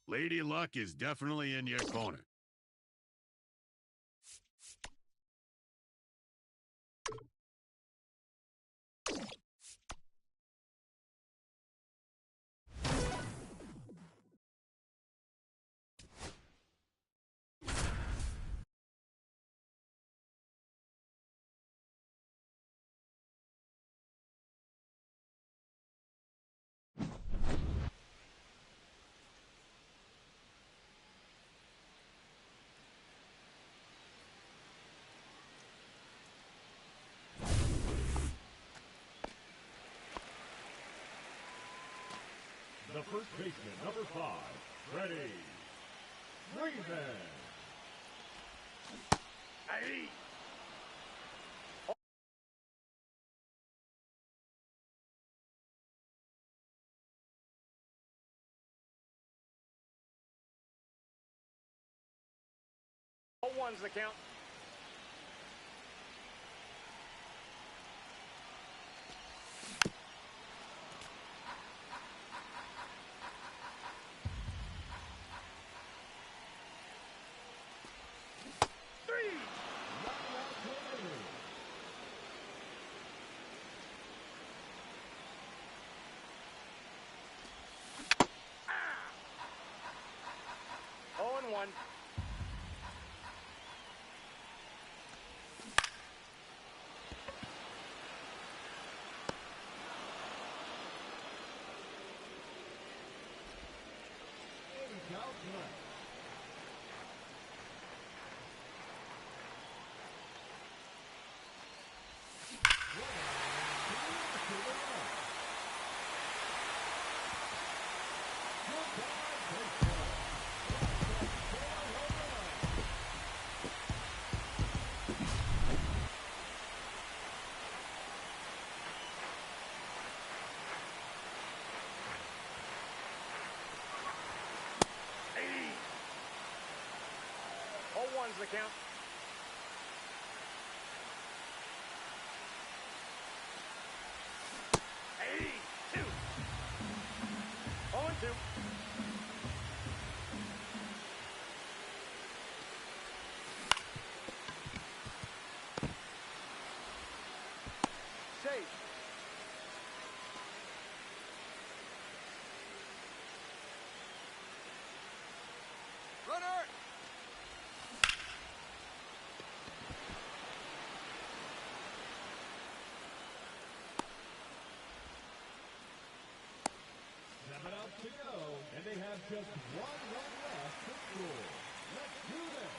Lady Luck is definitely in your corner. The first baseman, number 5, ready, Raven. Hey! All one's the count. One. One's the count. Hey, 2. 0-2. Safe. Runner. have just one run left to score. Let's do this.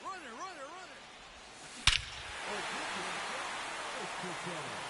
Runner, runner, runner. Oh, to center.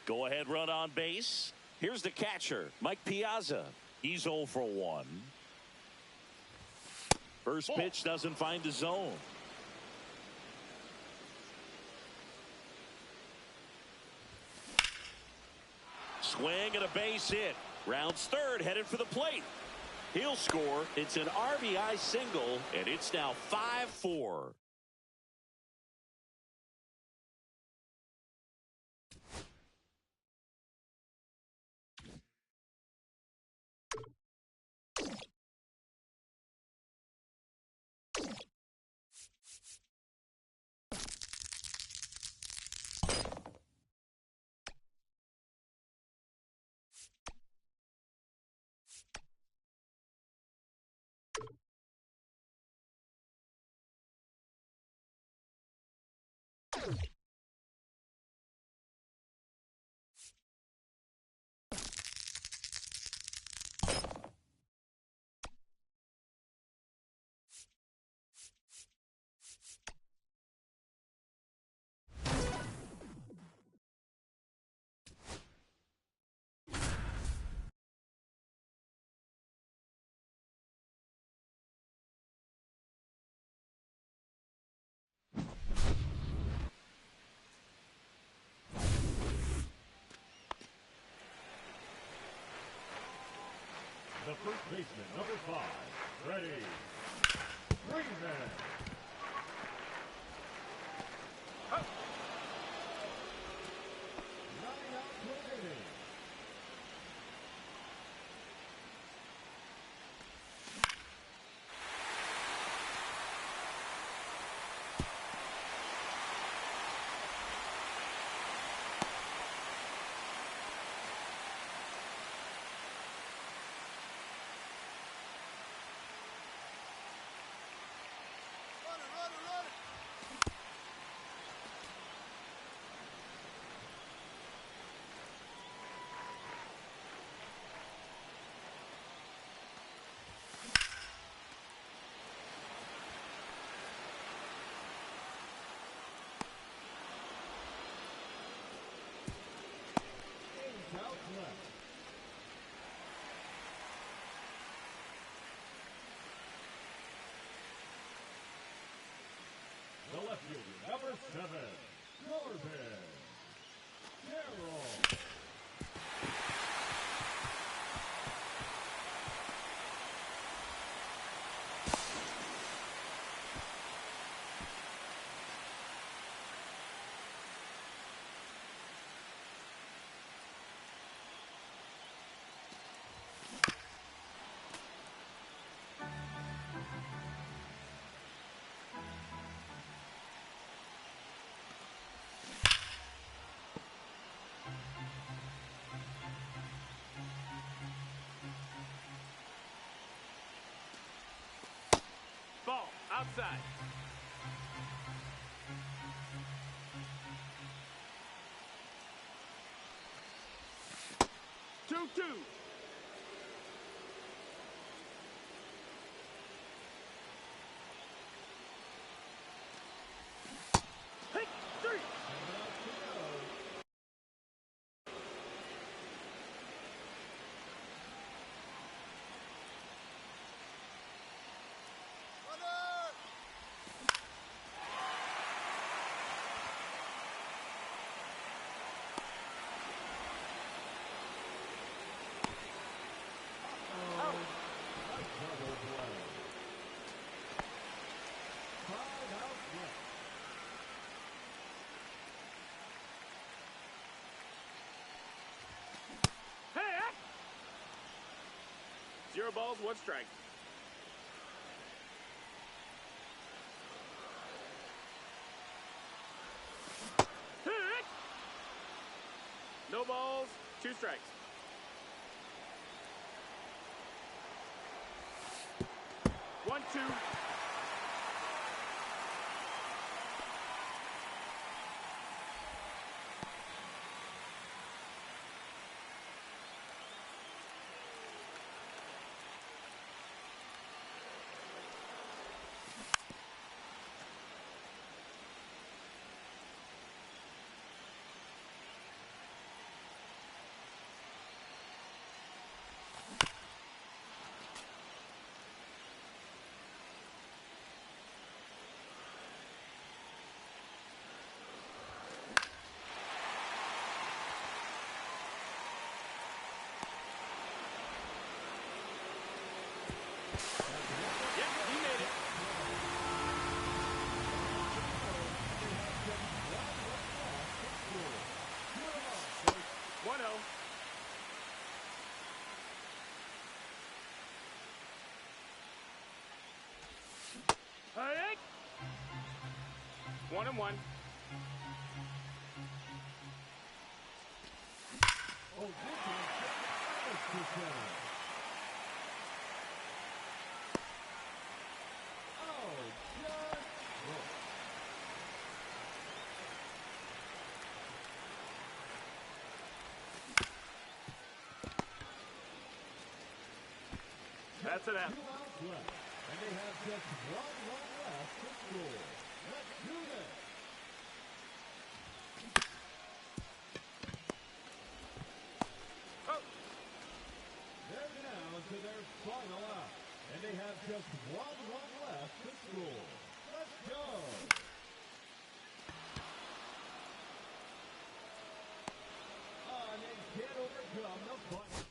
Go ahead run on base. Here's the catcher, Mike Piazza. He's 0 for 1. First pitch doesn't find the zone. Swing and a base hit. Rounds third, headed for the plate. He'll score. It's an RBI single, and it's now 5-4. The first baseman, number 5, ready. Freeman. Nine out to the inning. The left fielder, number 7, Corbin. Carroll. Outside. 2-2. Hey, 3. Zero balls, 1 strike. No balls, 2 strikes. One, 2. Hey! 1-1. Oh, this is That's an F. 2 outs left, and they have just 1 run left to score. Let's do this. Oh. They're down to their final out, and they have just 1 run left to score. Let's go. And they can't overcome the button.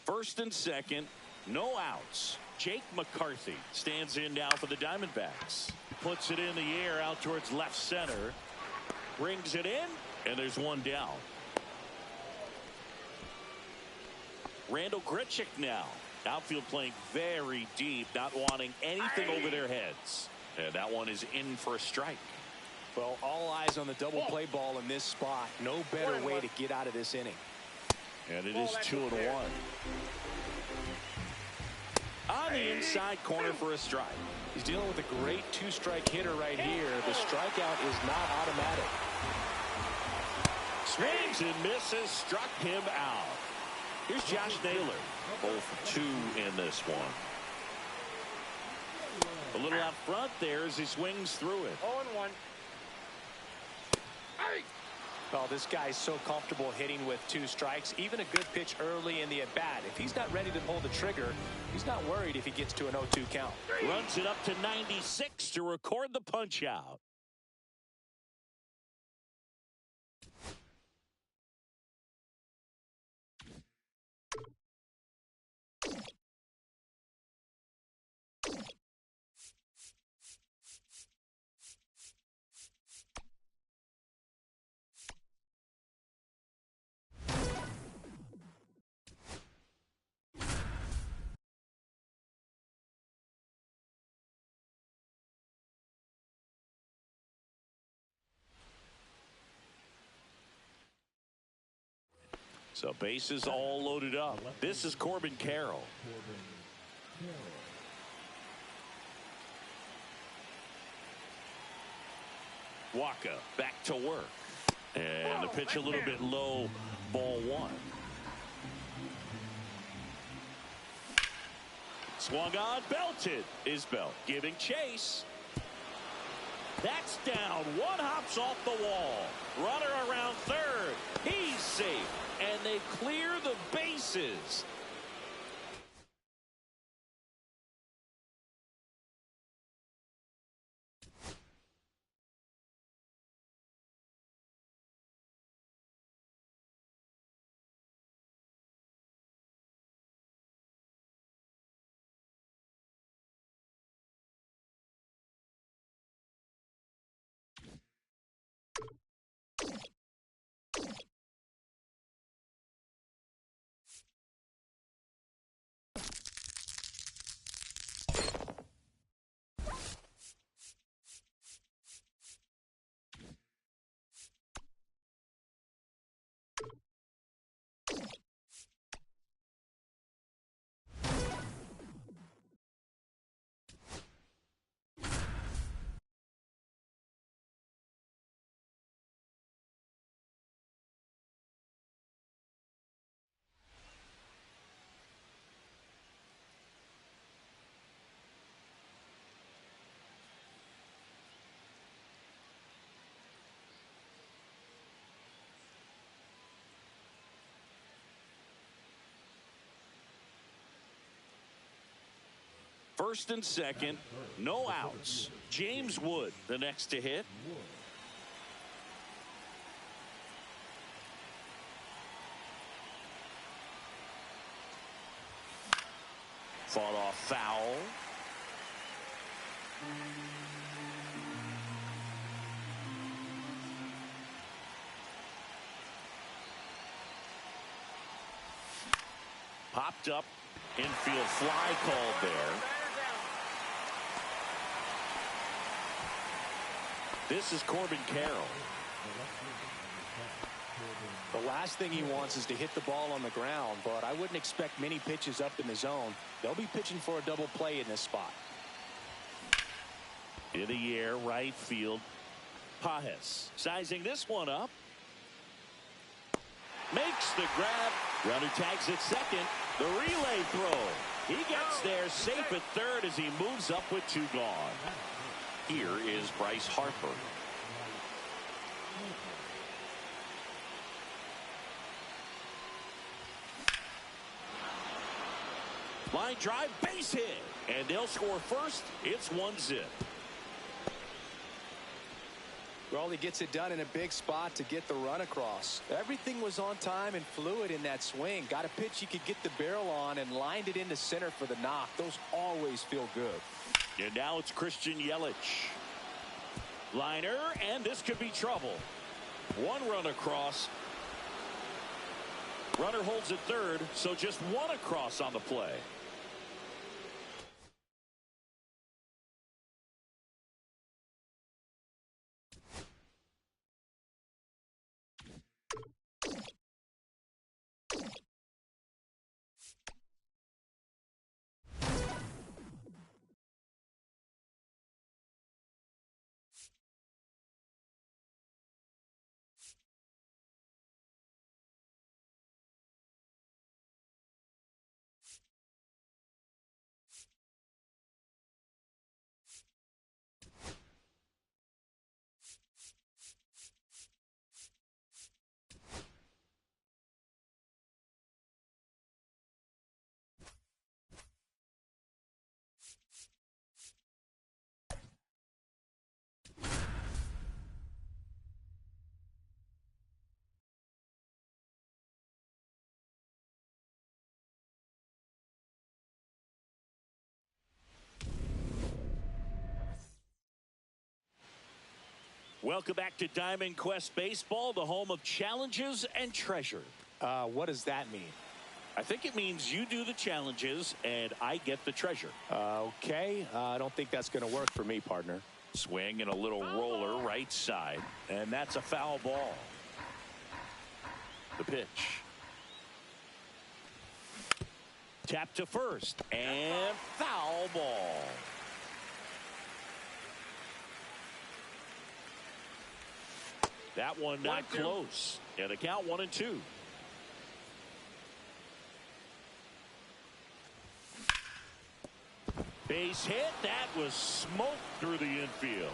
First and second, no outs. Jake McCarthy stands in now for the Diamondbacks. Puts it in the air out towards left center. Brings it in, and there's 1 down. Randall Grichuk now. Outfield playing very deep, not wanting anything over their heads. And that one is in for a strike. Well, all eyes on the double play ball in this spot. No better way to get out of this inning. And it is 2-1. On the inside corner for a strike. He's dealing with a great 2-strike hitter right here. The strikeout is not automatic. Swings and misses, struck him out. Here's Josh Naylor, 0 for 2 in this one. A little out front there as he swings through it. 0-1. Hey! Well, this guy's so comfortable hitting with 2 strikes. Even a good pitch early in the at-bat. If he's not ready to pull the trigger, he's not worried if he gets to an 0-2 count. Runs it up to 96 to record the punch out. So bases all loaded up. This is Corbin Carroll. Waka back to work. And the pitch a little bit low, ball 1. Swung on, belted. Isbell giving chase. That's down. 1 hops off the wall. Runner around third. He's safe. And they clear the bases. First and second, no outs. James Wood, the next to hit. Fought off foul. Popped up. Infield fly called there. This is Corbin Carroll. The last thing he wants is to hit the ball on the ground, but I wouldn't expect many pitches up in the zone. They'll be pitching for a double play in this spot. In the air, right field. Pajes sizing this one up. Makes the grab. Runner tags at second. The relay throw. He gets there safe at third as he moves up with 2 gone. Here is Bryce Harper. Line drive, base hit. And they'll score first. It's 1-0. Well, he gets it done in a big spot to get the run across. Everything was on time and fluid in that swing. Got a pitch he could get the barrel on and lined it into center for the knock. Those always feel good. And now it's Christian Yelich. Liner, and this could be trouble. 1 run across. Runner holds at third, so just 1 across on the play. Welcome back to Diamond Quest Baseball, the home of challenges and treasure. What does that mean? I think it means you do the challenges and I get the treasure. Okay. I don't think that's going to work for me, partner. Swing and a little roller right side. And that's a foul ball. The pitch. Tap to first. And foul ball. That one not close. And the count 1-2. Base hit. That was smoked through the infield.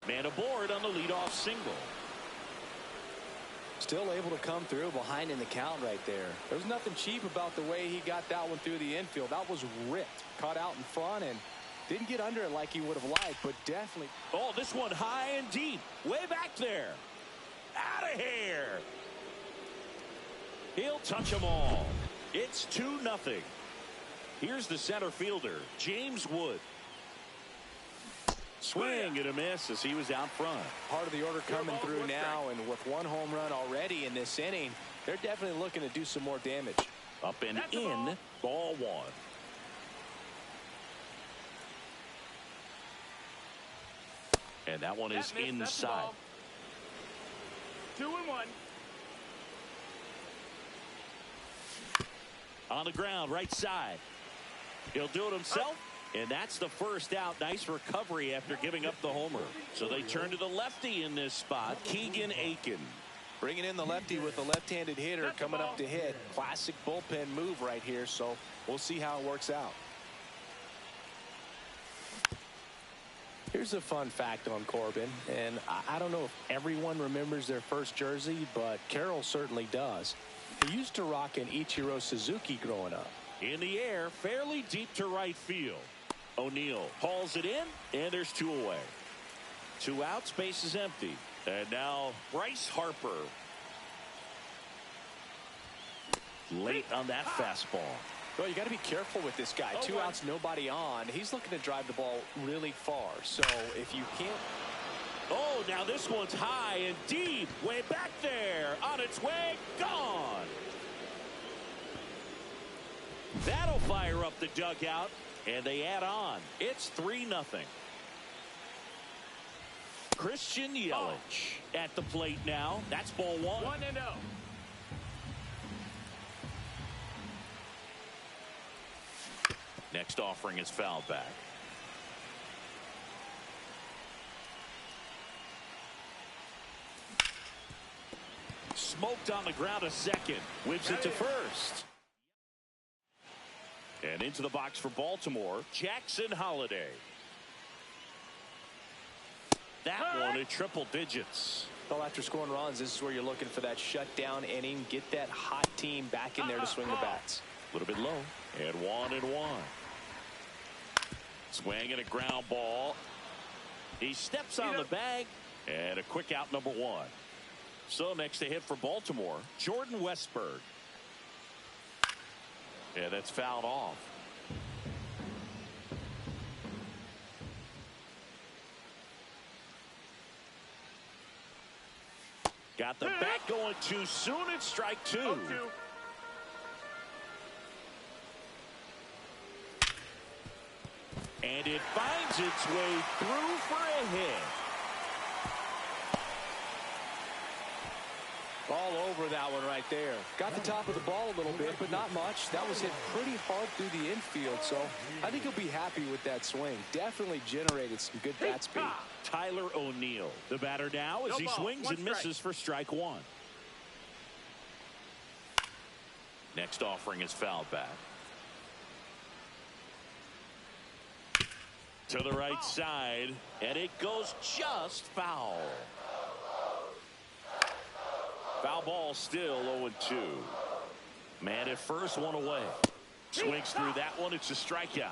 Man aboard on the leadoff single. Still able to come through behind in the count right there. There's nothing cheap about the way he got that one through the infield. That was ripped. Caught out in front and didn't get under it like he would have liked, but definitely. Oh, this one high and deep. Way back there. Out of here. He'll touch them all. It's 2-0. Here's the center fielder, James Wood. Swing and a miss as he was out front. Part of the order coming through now, and with one home run already in this inning, they're definitely looking to do some more damage. Up and in, ball one. And that one is inside. 2-1. On the ground, right side. He'll do it himself. And that's the first out. Nice recovery after giving up the homer. So they turn to the lefty in this spot, Keegan Aiken. Bringing in the lefty with the left-handed hitter coming up to hit. Classic bullpen move right here, so we'll see how it works out. Here's a fun fact on Corbin, and I don't know if everyone remembers their first jersey, but Carroll certainly does. He used to rock an Ichiro Suzuki growing up. In the air, fairly deep to right field. O'Neill hauls it in, and there's 2 away. 2 outs, base is empty. And now Bryce Harper. Late on that fastball. Well, you got to be careful with this guy. 2 outs, nobody on. He's looking to drive the ball really far. So if you can't. Oh, now this one's high and deep. Way back there. On its way. Gone. That'll fire up the dugout. And they add on. It's 3-0. Christian Yelich at the plate now. That's ball 1. 1-0. Next offering is fouled back. Smoked on the ground a second. Whips it to first. And into the box for Baltimore, Jackson Holliday. That one at triple digits. Well, after scoring runs, this is where you're looking for that shutdown inning. Get that hot team back in there to swing the bats. A little bit low. And 1-1. Swing and a ground ball. He steps on the bag. And a quick out, number 1. So next to hit for Baltimore, Jordan Westburg. Yeah, that's fouled off. Got the bat going too soon. It's strike 2. 0-2. And it finds its way through for a hit. All over that one right there. Got the top of the ball a little bit, but not much. That was hit pretty hard through the infield, so I think he'll be happy with that swing. Definitely generated some good bat speed. Tyler O'Neill, the batter now, as he swings and misses for strike 1. Next offering is fouled back. To the right side, and it goes just foul. Foul ball still 0-2. Man at first, 1 away. Swings through that one. It's a strikeout.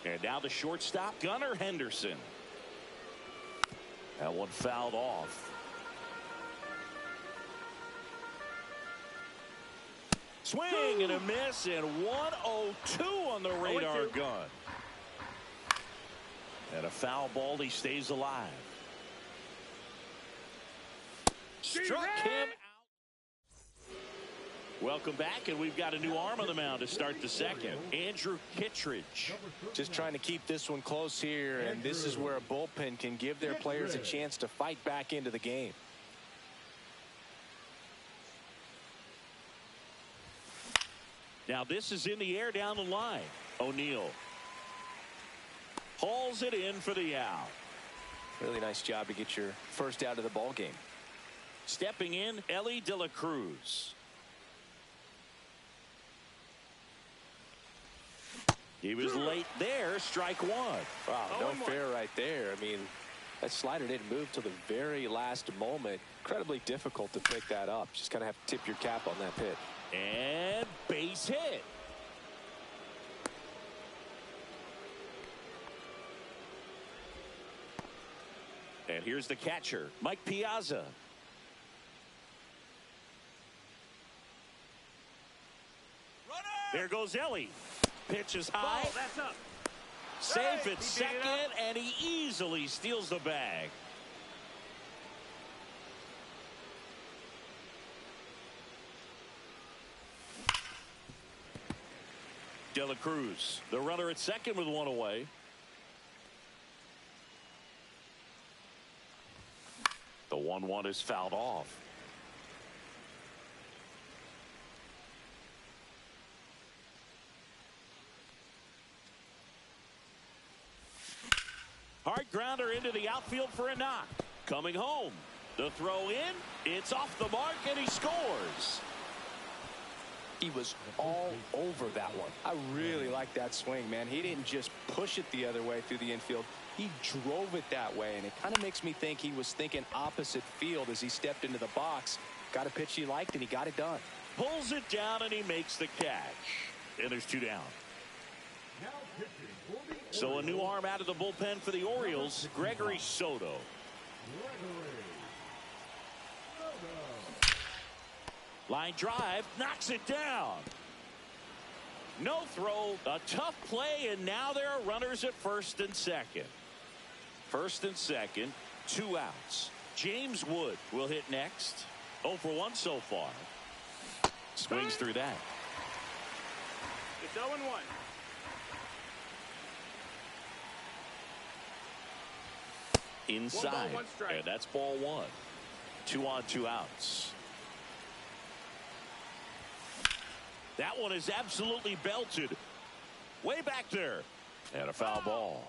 And now the shortstop, Gunnar Henderson. That one fouled off. Swing and a miss, and 1-0-2 on the radar gun. And a foul ball, he stays alive. Struck him out. Welcome back, and we've got a new arm on the mound to start the second. Andrew Kittredge. Just trying to keep this one close here, and this is where a bullpen can give their players a chance to fight back into the game. Now this is in the air down the line. O'Neill hauls it in for the out. Really nice job to get your first out of the ball game. Stepping in, Ellie De La Cruz. He was late there. Strike one. Wow, no fair right there. I mean, that slider didn't move till the very last moment. Incredibly difficult to pick that up. Just kind of have to tip your cap on that pitch. And base hit. And here's the catcher, Mike Piazza. There goes Ellie. Pitch is high. Ball, that's up. Safe Hey, at second, and he easily steals the bag. De La Cruz, the runner at second with one away. The 1-1 is fouled off. Hard grounder into the outfield for a knock. Coming home. The throw in. It's off the mark, and he scores. He was all over that one. I really like that swing, man. He didn't just push it the other way through the infield. He drove it that way, and it kind of makes me think he was thinking opposite field as he stepped into the box. Got a pitch he liked, and he got it done. Pulls it down, and he makes the catch. And there's two down. So a new arm out of the bullpen for the Orioles, Gregory Soto. Line drive, knocks it down. No throw, a tough play, and now there are runners at first and second. First and second, 2 outs. James Wood will hit next. 0 for 1 so far. Swings through that. It's 0-1. Inside, 1 ball, 1 strike. and that's ball 1. 2 on, 2 outs. That one is absolutely belted. Way back there. And a foul ball.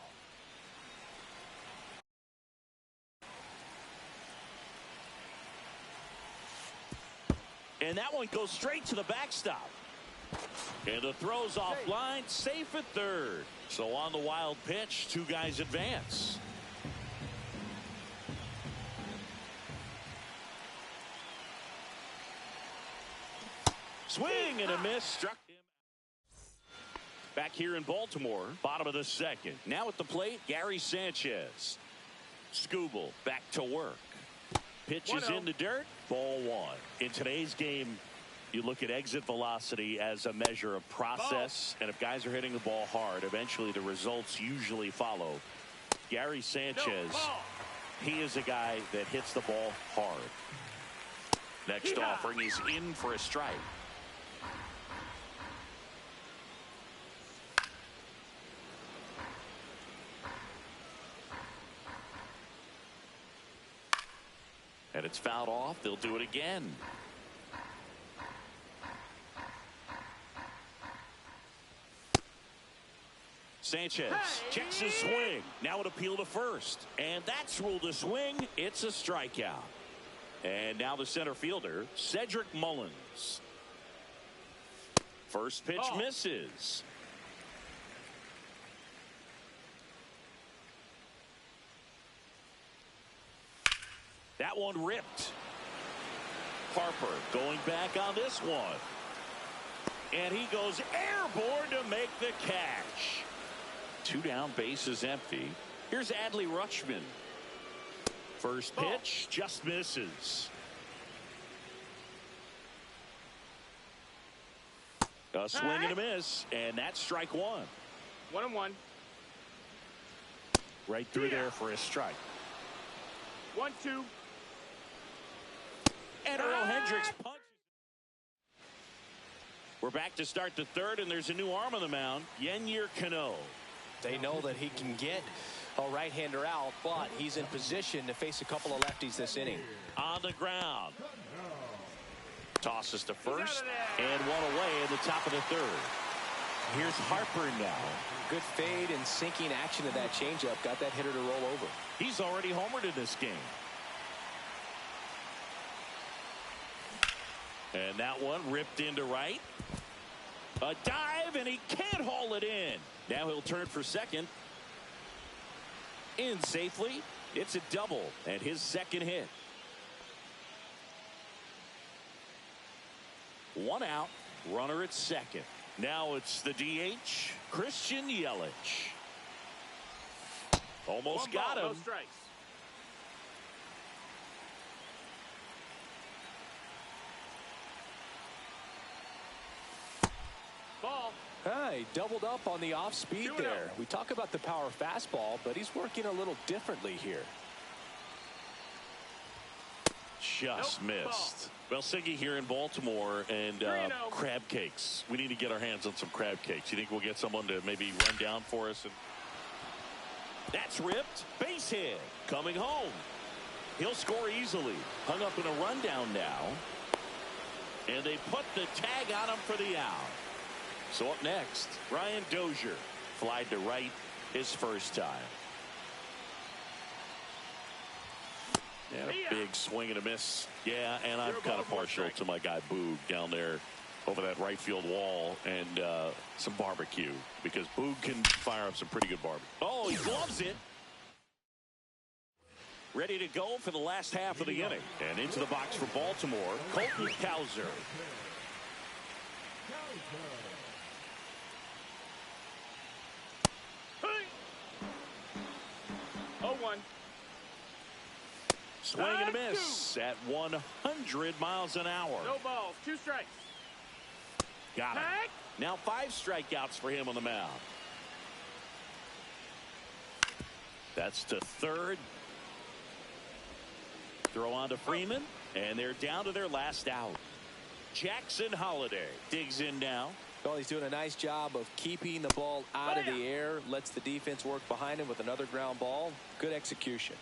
And that one goes straight to the backstop. And the throw's offline, safe at third. So on the wild pitch, 2 guys advance. Swing and a miss, struck him. Back here in Baltimore, bottom of the second. Now at the plate, Gary Sanchez. Skubal back to work. Pitch is in the dirt, ball 1. In today's game, you look at exit velocity as a measure of process. And if guys are hitting the ball hard, eventually the results usually follow. Gary Sanchez, he is a guy that hits the ball hard. Next offering, he's in for a strike. And it's fouled off. They'll do it again. Sanchez checks his swing. Now an appeal to first. And that's ruled a swing. It's a strikeout. And now the center fielder, Cedric Mullins. First pitch misses. That one ripped. Harper going back on this one. And he goes airborne to make the catch. 2 down, base is empty. Here's Adley Rutschman. First pitch just misses. A swing and a miss, and that's strike 1. 1-1. Right through there for a strike. 1-2. And Earl Hendricks punches. We're back to start the third, and there's a new arm on the mound, Yennier Cano. They know that he can get a right-hander out, but he's in position to face a couple of lefties this inning. On the ground. Tosses to first, and one away in the top of the third. Here's Harper now. Good fade and sinking action of that changeup. Got that hitter to roll over. He's already homered in this game. And that one ripped into right. A dive, and he can't haul it in. Now he'll turn for second. In safely. It's a double, and his second hit. One out, runner at second. Now it's the DH, Christian Yelich. Almost got him. No strikes. Ball. He doubled up on the off speed there. We talk about the power fastball, but he's working a little differently here. Just missed. Well, Siggy here in Baltimore, and crab cakes. We need to get our hands on some crab cakes. You think we'll get someone to maybe run down for us? And that's ripped. Base hit. Coming home. He'll score easily. Hung up in a rundown now. And they put the tag on him for the out. So up next, Ryan Dozier. Flied to right his first time. And a big swing and a miss. Yeah, and I'm kind of partial to my guy Boog down there over that right field wall, and some barbecue, because Boog can fire up some pretty good barbecue. Oh, he gloves it. Ready to go for the last half of the inning. And into the box for Baltimore, Colton Cowser. 0-1. Swing and a miss at 100 miles an hour. No balls. 2 strikes. Got it. Now 5 strikeouts for him on the mound. That's to third. Throw on to Freeman, and they're down to their last out. Jackson Holiday digs in now. Well, he's doing a nice job of keeping the ball out of the air. Lets the defense work behind him with another ground ball. Good execution.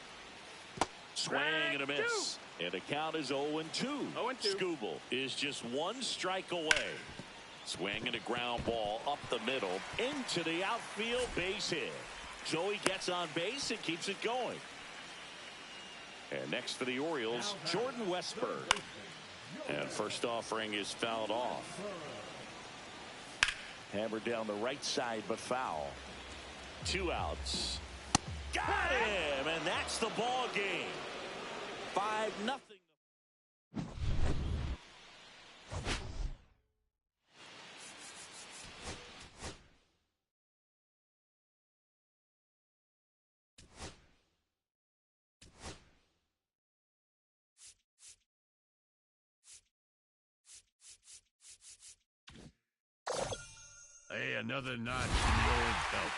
Swing and a miss. And the count is 0-2. 0-2. Skubal is just 1 strike away. Swing and a ground ball up the middle into the outfield, base hit. So he gets on base and keeps it going. And next for the Orioles, Jordan Westburg. And first offering is fouled off. Hammered down the right side, but foul. 2 outs. Got him, and that's the ball game. 5-0. Hey, another notch in the old belt.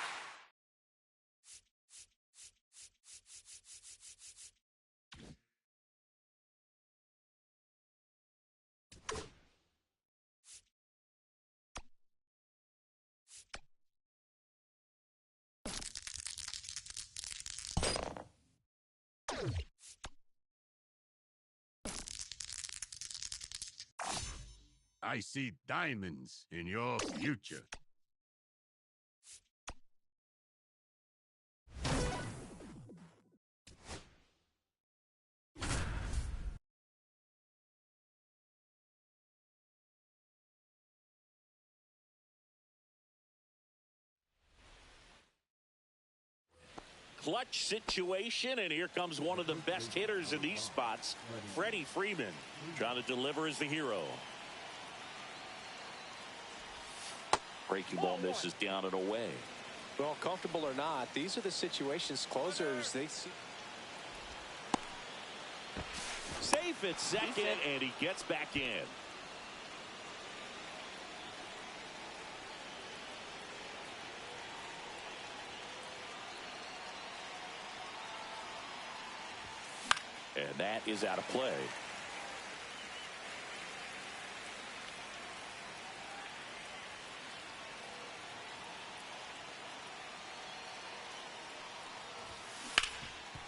I see diamonds in your future. Clutch situation, and here comes one of the best hitters in these spots, Freddie Freeman, trying to deliver as the hero. Breaking ball misses down and away. Well, comfortable or not, these are the situations closers they see. Safe at second, and he gets back in. And that is out of play.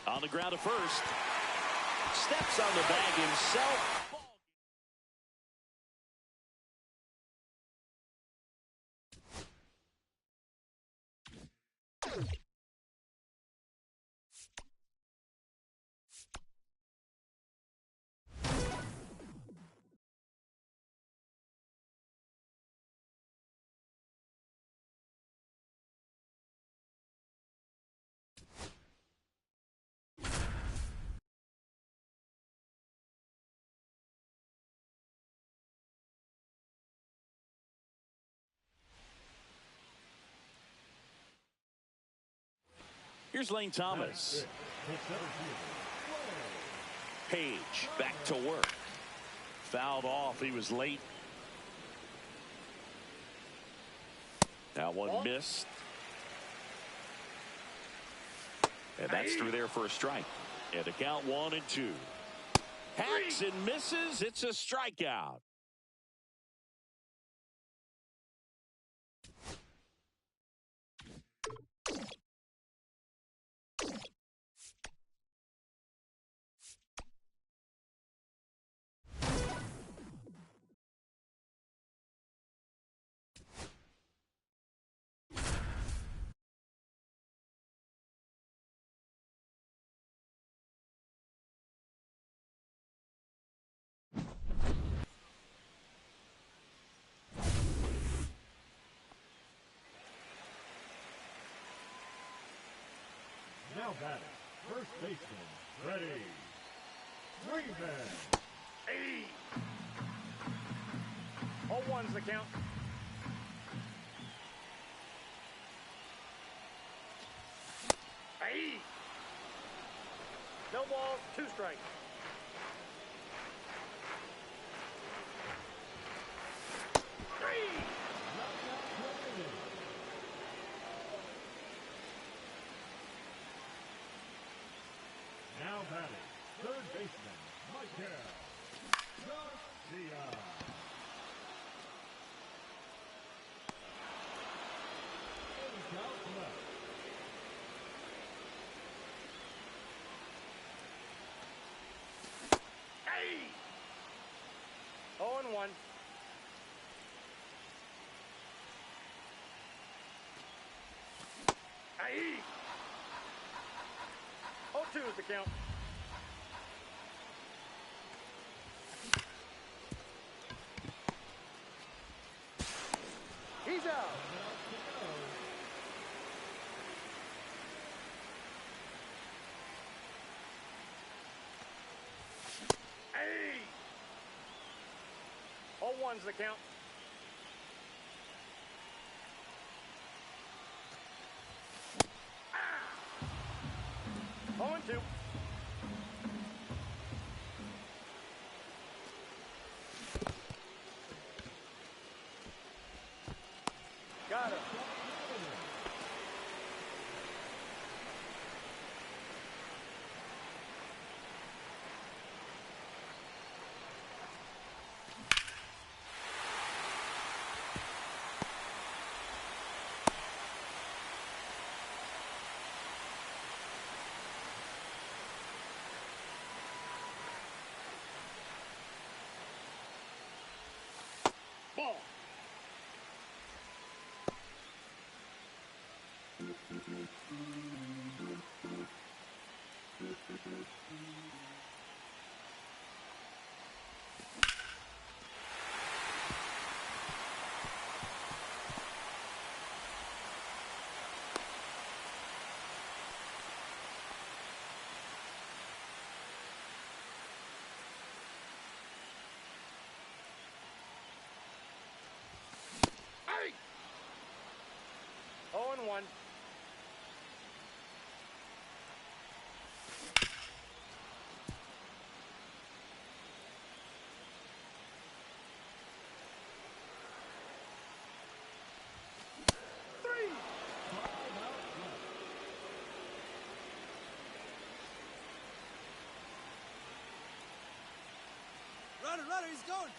On the ground to first. Steps on the bag himself. Here's Lane Thomas. Page back to work. Fouled off. He was late. That one missed. And that's through there for a strike. And a count 1-2. Hacks and misses. It's a strikeout. Now batting, first baseman, ready. Freeman. 0-1's the count. No balls, 2 strikes. Now batting, third baseman, Michael Garcia. Count left. 0-1. Aye. 0-2 is the count. He's out. Hey! 0-1's the count. Ah! 0-2. Got it. Ball. Hey! 0-1. ladder. He's going.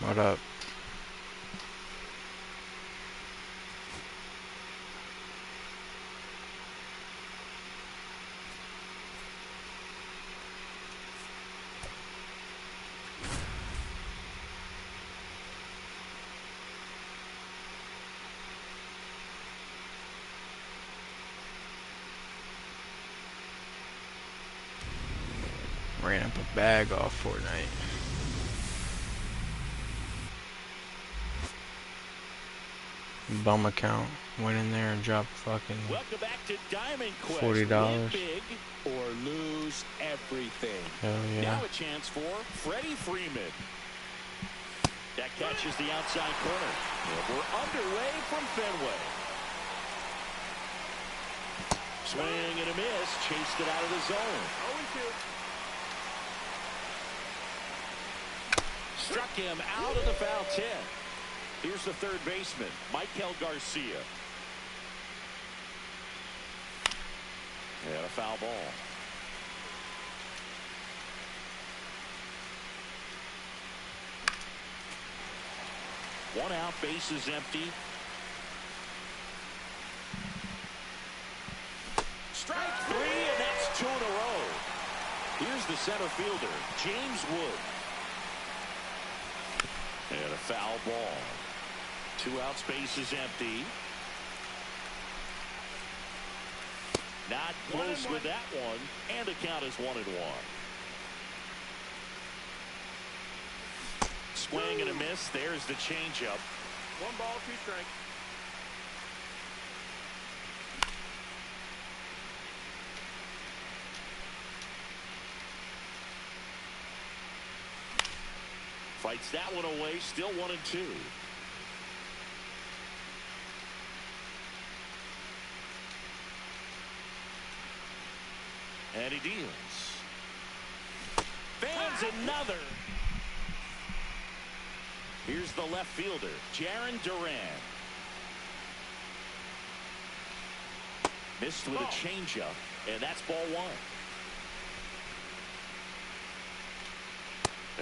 What up? Ran up a bag off Fortnite. Bum account. Went in there and dropped fucking $40. Big or lose everything. Hell yeah. Now a chance for Freddie Freeman. That catches the outside corner. And we're underway from Fenway. Swing and a miss. Chased it out of the zone. 0-2. Struck him out of the foul tip. Here's the third baseman, Michael Garcia. And a foul ball. One out, base is empty. Strike three, and that's 2 in a row. Here's the center fielder, James Wood. And a foul ball. 2 outs, base is empty. Not close with that one, and the count is 1-1. Swing and a miss. There's the changeup. 1 ball, 2 strikes. Fights that one away. Still 1-2. And he deals. Fans another. Here's the left fielder, Jarren Duran. Missed with a changeup, and that's ball 1.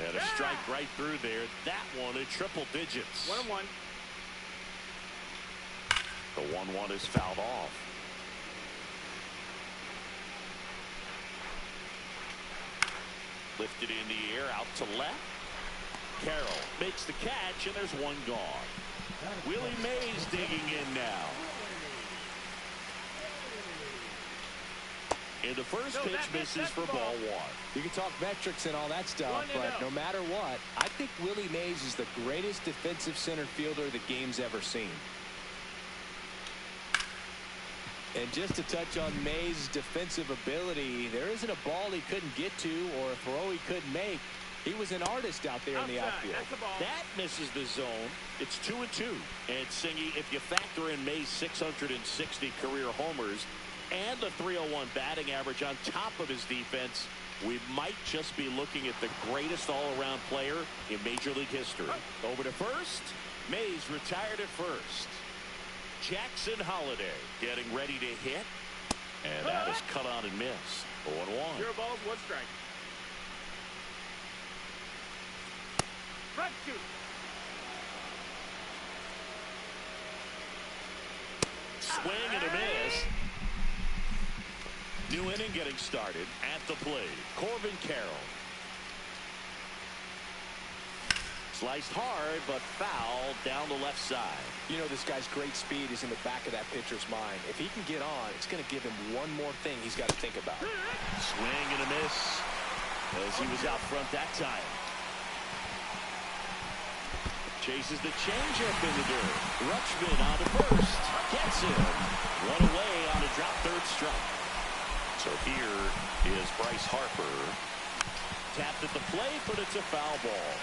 And a strike right through there. That one in triple digits. 1-1. The 1-1 is fouled off. Lifted in the air, out to left. Carroll makes the catch, and there's one gone. Willie Mays digging in now. And the first pitch misses for ball 1. You can talk metrics and all that stuff, but no matter what, I think Willie Mays is the greatest defensive center fielder the game's ever seen. And just to touch on Mays' defensive ability, there isn't a ball he couldn't get to or a throw he couldn't make. He was an artist out there in the outfield. That misses the zone. It's 2-2. And Singy, if you factor in Mays' 660 career homers and the .301 batting average on top of his defense, we might just be looking at the greatest all-around player in Major League history. Over to first. Mays retired at first. Jackson Holiday getting ready to hit. And that is cut on and missed. 0-1. 0 balls, 1 strike. Strike 2. Swing and a miss. New inning getting started. At the plate, Corbin Carroll. Sliced hard, but foul down the left side. You know, this guy's great speed is in the back of that pitcher's mind. If he can get on, it's going to give him one more thing he's got to think about. Swing and a miss as he was out front that time. Chases the changeup in the dirt. Rutschman on to first. Gets him. One away on a drop third strike. So here is Bryce Harper. Tapped at the plate, but it's a foul ball.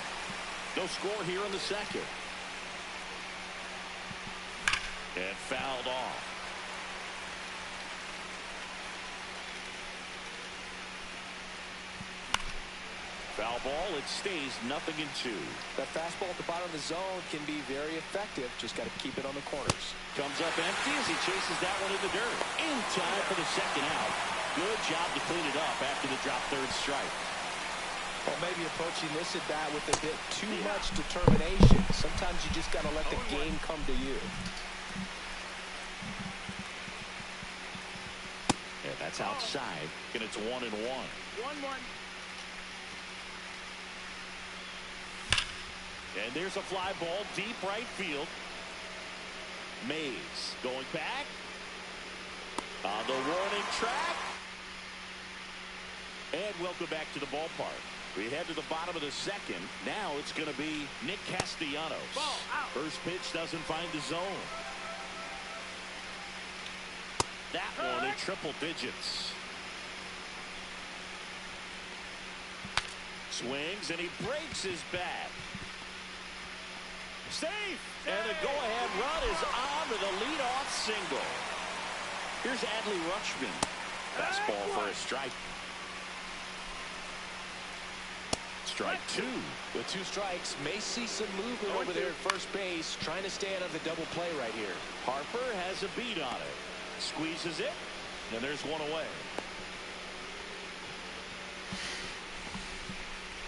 No score here in the second. And fouled off. Foul ball. It stays 0-2. That fastball at the bottom of the zone can be very effective. Just got to keep it on the corners. Comes up empty as he chases that one in the dirt. In time for the second out. Good job to clean it up after the drop third strike. Well, maybe approaching this at bat with a bit too much determination. Sometimes you just got to let the game come to you. And that's outside, and it's 1-1. 1-1. And there's a fly ball deep right field. Mays going back on the warning track. And welcome back to the ballpark. We head to the bottom of the second. Now it's going to be Nick Castellanos. Ball out. First pitch doesn't find the zone. That one in triple digits. Swings and he breaks his bat. Safe. And the go-ahead run is on to the leadoff single. Here's Adley Rutschman. Fastball for a strike. Strike 2. With 2 strikes, may see some movement over there at first base, trying to stay out of the double play right here. Harper has a beat on it. Squeezes it, and there's one away.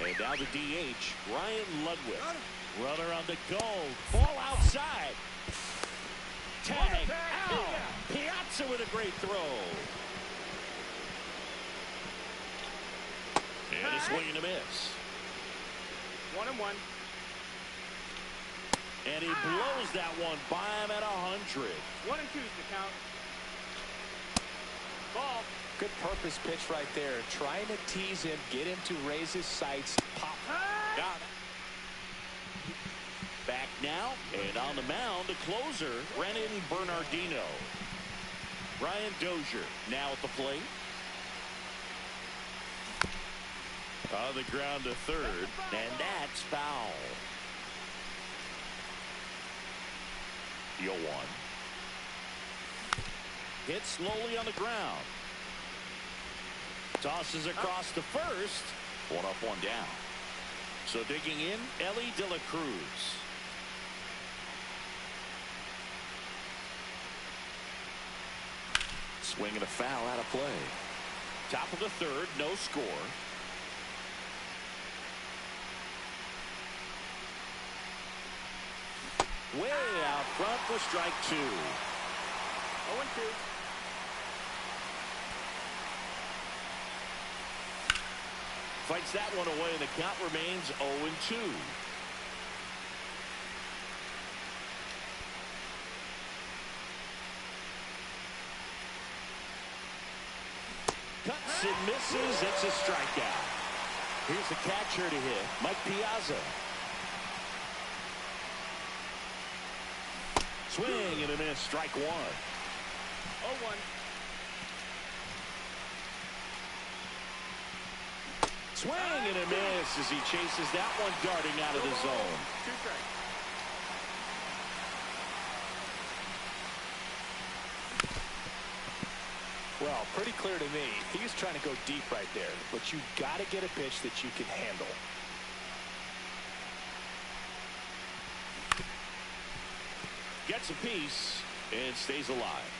And now the DH, Ryan Ludwig. Runner on the go. Ball outside. Tag out. Piazza with a great throw. And a swing and a miss. 1-1. And he blows that one by him at 100. 1-2 is the count. Ball. Good purpose pitch right there. Trying to tease him, get him to raise his sights. Pop. Got it. Back now, and on the mound, the closer, Brennan Bernardino. Ryan Dozier now at the plate. On the ground to third, and that's foul. 0-1. Hit slowly on the ground. Tosses across to first. 1 up, 1 down. So digging in, Ellie De La Cruz. Swinging a foul out of play. Top of the third, no score. Way out front for strike 2. 0-2. Fights that one away, and the count remains 0-2. Cuts and misses. It's a strikeout. Here's the catcher to hit, Mike Piazza. Swing and a miss. Strike 1. 0-1. Swing and a miss as he chases that one darting out of the zone. 2 strikes. Well, pretty clear to me. He was trying to go deep right there, but you got to get a pitch that you can handle. Gets a piece and stays alive.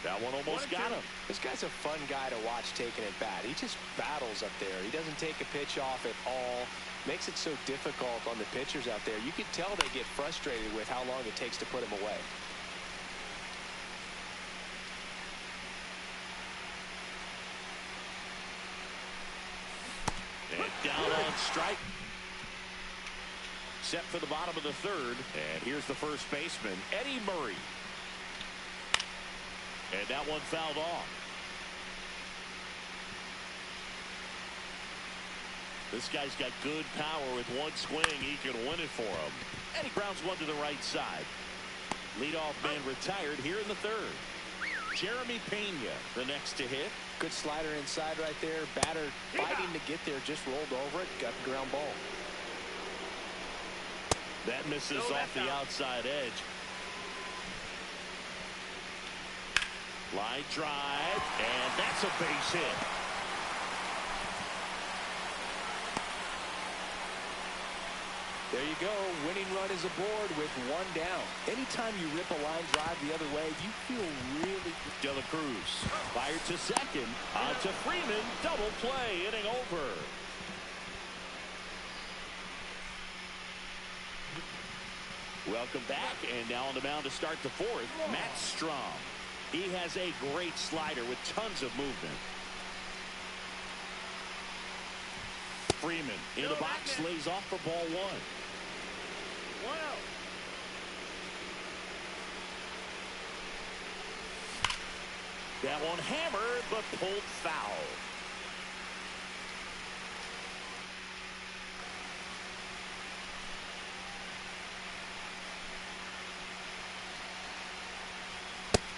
That one almost got him. This guy's a fun guy to watch taking it bat. He just battles up there. He doesn't take a pitch off at all. Makes it so difficult on the pitchers out there. You can tell they get frustrated with how long it takes to put him away. And down on strike. Set for the bottom of the third. And here's the first baseman, Eddie Murray. And that one fouled off. This guy's got good power. With one swing, he can win it for him. And he grounds one to the right side. Leadoff man retired here in the third. Jeremy Pena, the next to hit. Good slider inside right there. Batter fighting to get there, just rolled over it. Got the ground ball. That misses off the outside edge. Line drive, and that's a base hit. There you go. Winning run is aboard with one down. Anytime you rip a line drive the other way, you feel really... De La Cruz fired to second. On to Freeman. Double play. Inning over. Welcome back. And now on the mound to start the fourth, Matt Strom. He has a great slider with tons of movement. Freeman in the box, lays off for ball one. 1 out. That one hammered, but pulled foul.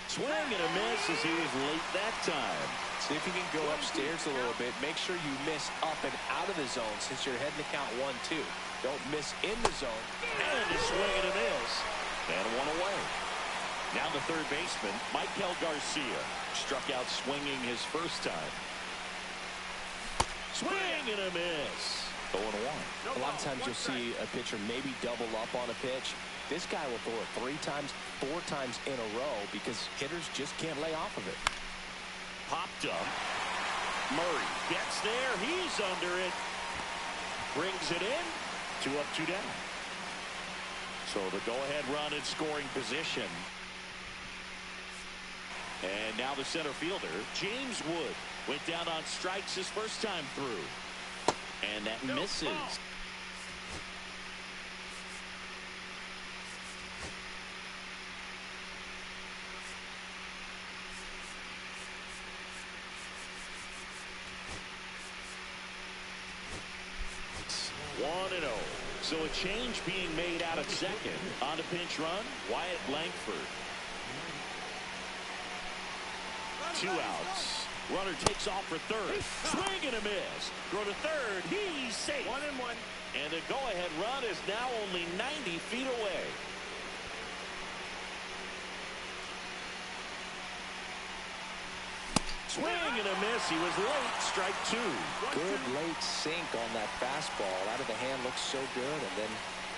Swing and a miss as he was late that time. See if you can go upstairs a little bit. Make sure you miss up and out of the zone since you're heading to count 1-2. Don't miss in the zone. And a swing and a miss. And one away. Now the third baseman, Michael Garcia. Struck out swinging his first time. Swing and a miss. 0-1. A lot of times you'll see a pitcher maybe double up on a pitch. This guy will throw it 3 times, 4 times in a row because hitters just can't lay off of it. Popped up. Murray gets there. He's under it. Brings it in. 2 up, 2 down. So the go-ahead run in scoring position. And now the center fielder, James Wood, went down on strikes his first time through. And that misses. One and 0. So a change being made out of second. On a pinch run, Wyatt Langford. 2 outs. Runner takes off for third. Swing and a miss. Throw to third. He's safe. 1 and 1. And the go-ahead run is now only 90 feet away. Swing and a miss. He was late. Strike 2. Good late sink on that fastball. Out of the hand looks so good. And then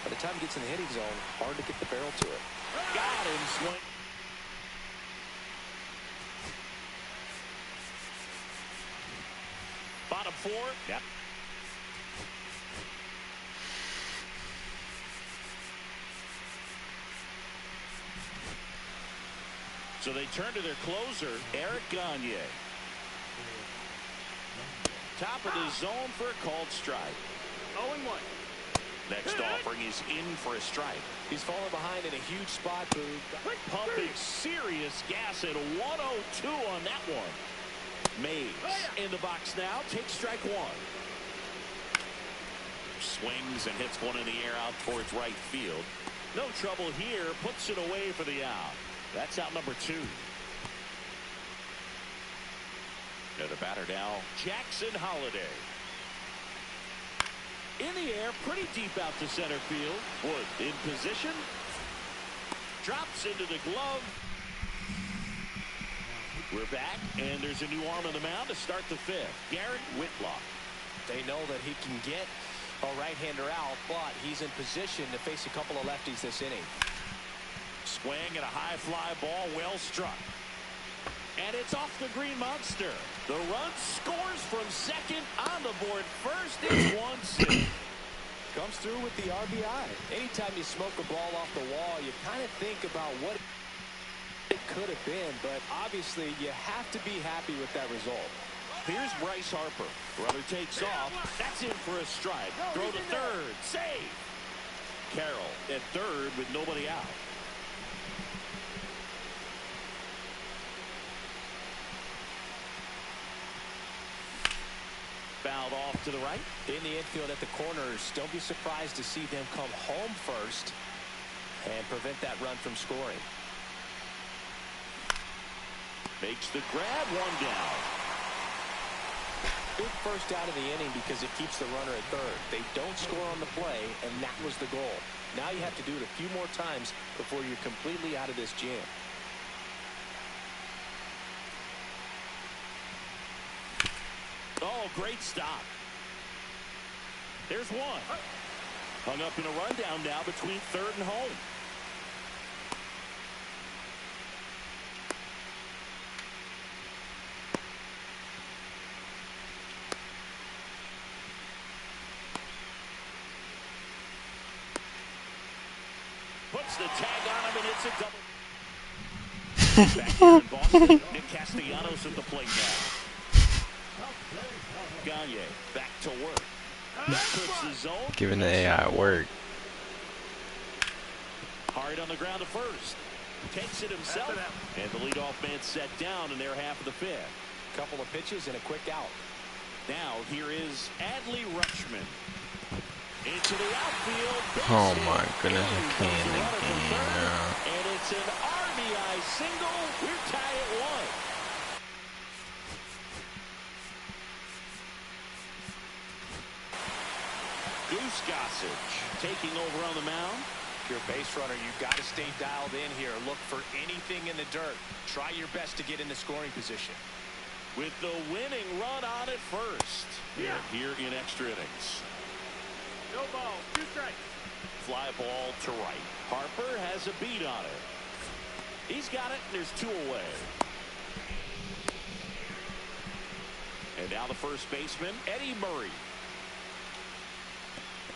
by the time he gets in the hitting zone, hard to get the barrel to it. Got him. Swing. Bottom 4. Yep. So they turn to their closer, Eric Gagne. Top of the zone for a called strike. 0-1. Next offering is in for a strike. He's falling behind in a huge spot, Boog. Pumping serious gas at 102 on that one. Mays in the box now. Takes strike 1. Swings and hits one in the air out towards right field. No trouble here. Puts it away for the out. That's out number 2. And the batter now, Jackson Holliday. In the air, pretty deep out to center field. Wood in position. drops into the glove. We're back, and there's a new arm on the mound to start the fifth. Garrett Whitlock. They know that he can get a right-hander out, but he's in position to face a couple of lefties this inning. Swing and a high fly ball, well struck. And it's off the green monster. The run scores from second, on the board first. It's 1-6. Comes through with the RBI. Anytime you smoke a ball off the wall, you kind of think about what it could have been, but obviously you have to be happy with that result. Here's Bryce Harper. Runner takes off. That's in for a strike. Throw to third. Save. Carroll at third with nobody out. Fouled off to the right. In the infield at the corners, don't be surprised to see them come home first and prevent that run from scoring. Makes the grab, one down. Big first out of the inning because it keeps the runner at third. They don't score on the play, and that was the goal. Now you have to do it a few more times before you're completely out of this jam. Oh, great stop. There's one. Hung up in a rundown now between third and home. Puts the tag on him, and it's a double. Back here in Boston, Nick Castellanos at the plate now. Gagne back to work. Puts the zone. Giving the AI work. Hard on the ground to first. Takes it himself. And the leadoff man set down in their half of the fifth. Couple of pitches and a quick out. Now here is Adley Rutschman. Into the outfield. Oh my goodness, I can't again. And it's an RBI single. We're tied at 1. Goose Gossage taking over on the mound. If you're a base runner, you've got to stay dialed in here. Look for anything in the dirt. Try your best to get in the scoring position. With the winning run on at first. Yeah. Here in extra innings. No ball, 2 strikes. Fly ball to right. Harper has a beat on it. He's got it, and there's 2 away. And now the first baseman, Eddie Murray.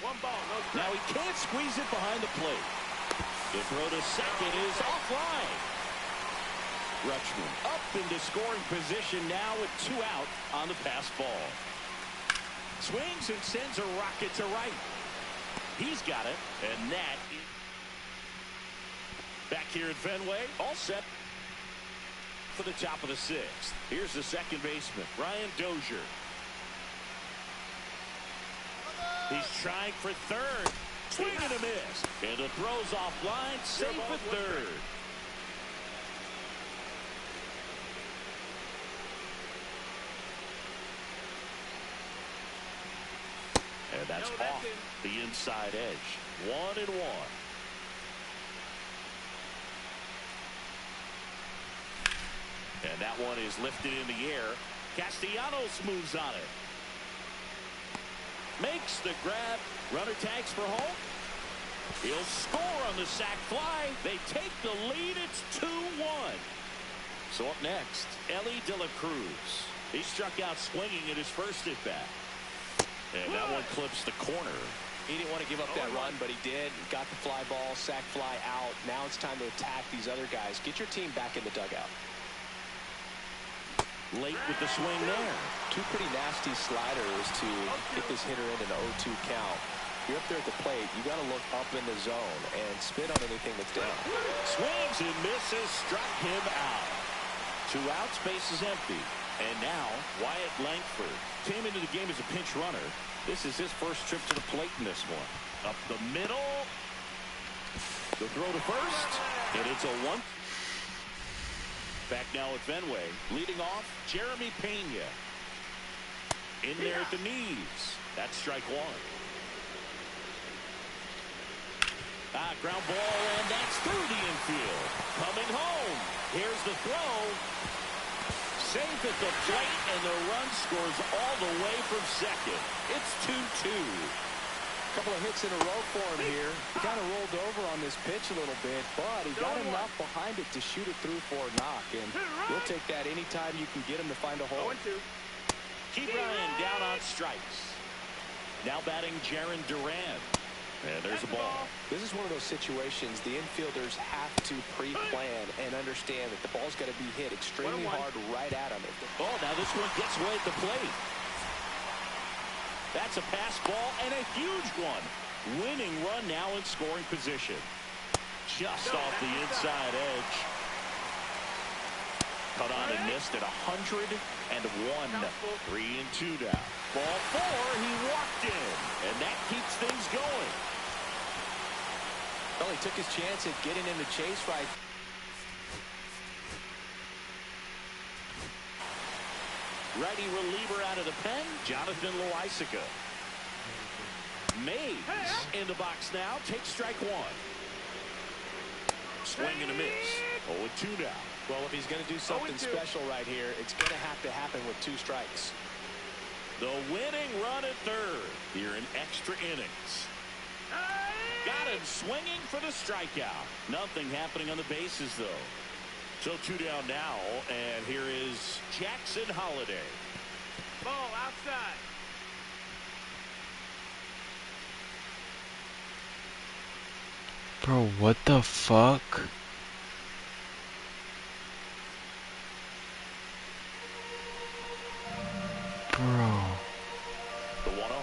1 ball, no strike. Now he can't squeeze it behind the plate. The throw to second is offline. Rutschman up into scoring position now with 2 out on the pass ball. Swings and sends a rocket to right. He's got it, and that is back here at Fenway, all set for the top of the 6th. Here's the second baseman, Ryan Dozier. He's trying for third. Swing and a miss. And the throw's offline. Safe at third. And that's off the inside edge. 1-1. And that one is lifted in the air. Castellanos moves on it. Makes the grab. Runner tags for home. He'll score on the sac fly. They take the lead. It's 2-1. So up next, Ellie De La Cruz. He struck out swinging at his first at bat. And that one clips the corner. He didn't want to give up that run, but he did. Got the fly ball, sac fly out. Now it's time to attack these other guys. Get your team back in the dugout. Late with the swing there. 2 pretty nasty sliders to get this hitter in an 0-2 count. You're up there at the plate. You got to look up in the zone and spit on anything that's down. Swings and misses. Struck him out. 2 outs. Base is empty. And now Wyatt Langford came into the game as a pinch runner. This is his first trip to the plate in this one. Up the middle. The throw to first. And it's a 1. Back now at Fenway. Leading off, Jeremy Pena. In there at the knees. That's strike 1. Ground ball, and that's through the infield. Coming home. Here's the throw. Safe at the plate, and the run scores all the way from second. It's 2-2. Couple of hits in a row for him here. He kind of rolled over on this pitch a little bit, but he got enough behind it to shoot it through for a knock, and you'll take that anytime you can get him to find a hole. 0-2. Keep Ryan down on strikes. Now batting Jaron Duran. And there's a ball. This is one of those situations the infielders have to pre-plan and understand that the ball's got to be hit extremely hard right at him. Oh, now this one gets away at the plate. That's a pass ball and a huge one. Winning run now in scoring position. Just off the inside edge. Cut on and missed at 101. 3-2 down. Ball 4, he walked in, and that keeps things going. Well, he took his chance at getting in the chase right. Righty reliever out of the pen, Jonathan Loaisiga. Mays in the box now, takes strike 1. Swing and a miss. 0-2 down. Well, if he's going to do something special right here, it's going to have to happen with 2 strikes. The winning run at third here in extra innings. Got him swinging for the strikeout. Nothing happening on the bases, though. So 2 down now, and here is Jackson Holiday. Ball outside. Bro, what the fuck? Bro. The 1-0.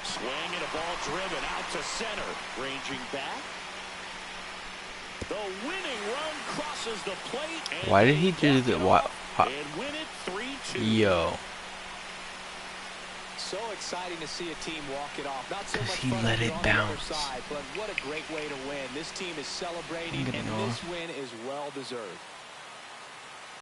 Swing and a ball driven out to center. Ranging back. The winning run crosses the plate. Why did he do that? Why? And win it 3-2. Yo. So exciting to see a team walk it off. Not so much he fun let it on the other bounce. side, but what a great way to win. This team is celebrating, and this win is well deserved.